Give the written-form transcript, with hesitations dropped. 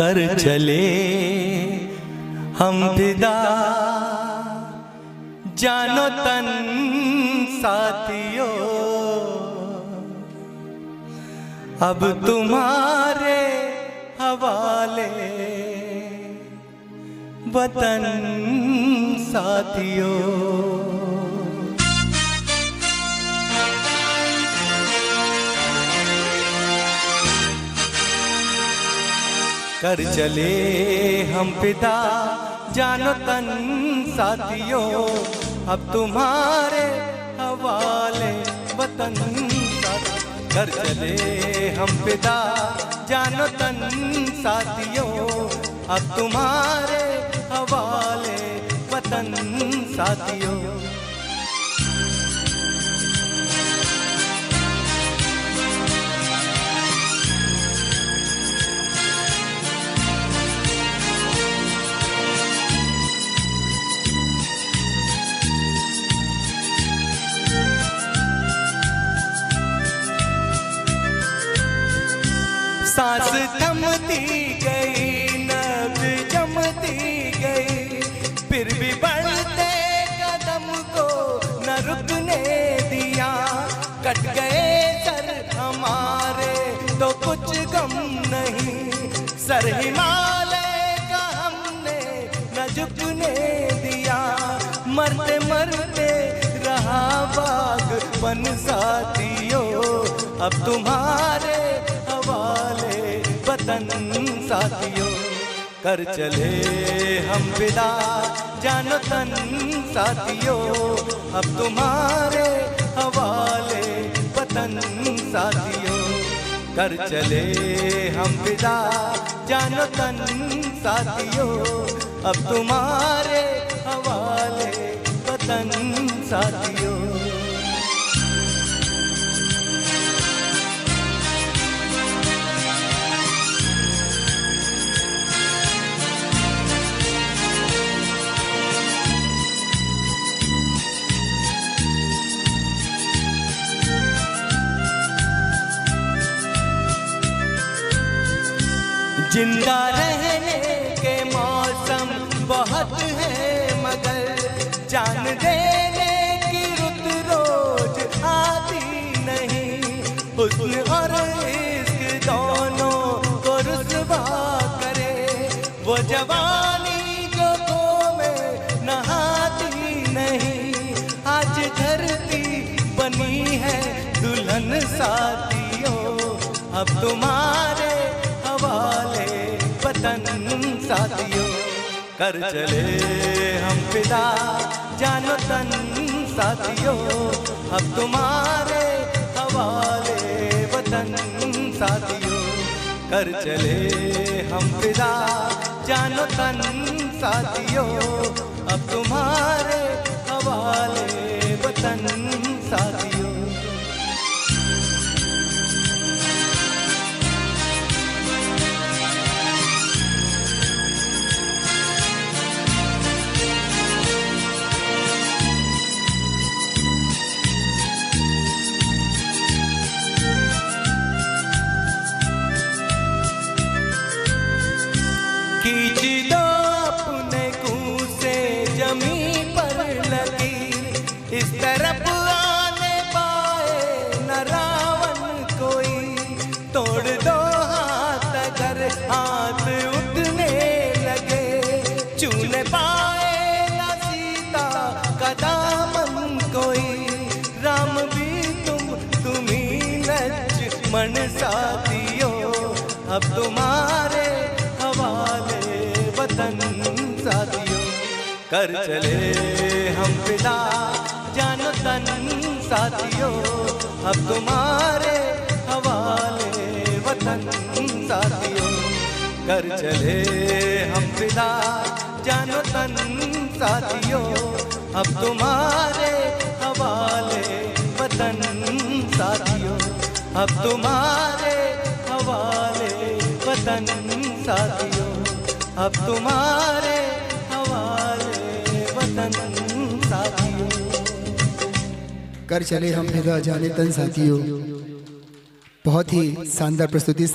कर चले हम फिदा जानो तन साथियों, अब तुम्हारे हवाले वतन साथियों। कर चले हम फिदा जानो तन साथियों, अब तुम्हारे हवाले वतन साथियों। कर चले हम फिदा जानो तन साथियों, अब तुम्हारे हवाले वतन साथियों। सांस थमती गई, नब्ज़ जमती गई, फिर भी बढ़ते कदम को न रुकने दिया। कट गए सर हमारे तो कुछ गम नहीं, सर हिमालय का हमने न झुकने दिया। मरते मरते रहा बाग़बान साथियों, अब तुम्हारे हवाले वतन साथियों। कर चले हम फिदा जानो तन साथियों, अब तुम्हारे हवाले वतन साथियों। कर चले हम फिदा जानो तन साथियों, अब तुम्हारे हवाले वतन साथियों। जिंदा रहने के मौसम बहुत है, मगर जान देने की रुत रोज आती नहीं। हुस्न और इश्क दोनों को रुसवा करे, वो जवानी जो खो में नहाती नहीं। आज धरती बनी है दुल्हन साथियों, अब तुम्हारे हवाले वतन साथियों। कर चले हम फिदा जानो तन साथियों, अब तुम्हारे हवाले वतन साथियों। कर चले हम फिदा जानो तन साथियों, अब तुम्हारे हवाले वतन साथियों। खींच दो अपने कुएं से जमीन पर लकीर, इस तरफ आने पाए न रावण कोई। तोड़ दो हाथ अगर हाथ उठने लगे, छूने पाए न सीता का दामन कोई। राम भी तुम ही लक्ष्मण साथियों, अब तुम्हारे हवाले वतन साथियों। कर चले हम फिदा जानो तन साथियों, अब तुम्हारे हवाले वतन साथियों। कर चले हम फिदा जानो तन साथियों, अब तुम्हारे हवाले वतन साथियों। अब तुम्हारे हवाले वतन साथियों, अब तुम्हारे हवाले वतन साथियों। कर चले हम फिदा जाने तन साथियों। बहुत ही शानदार प्रस्तुति।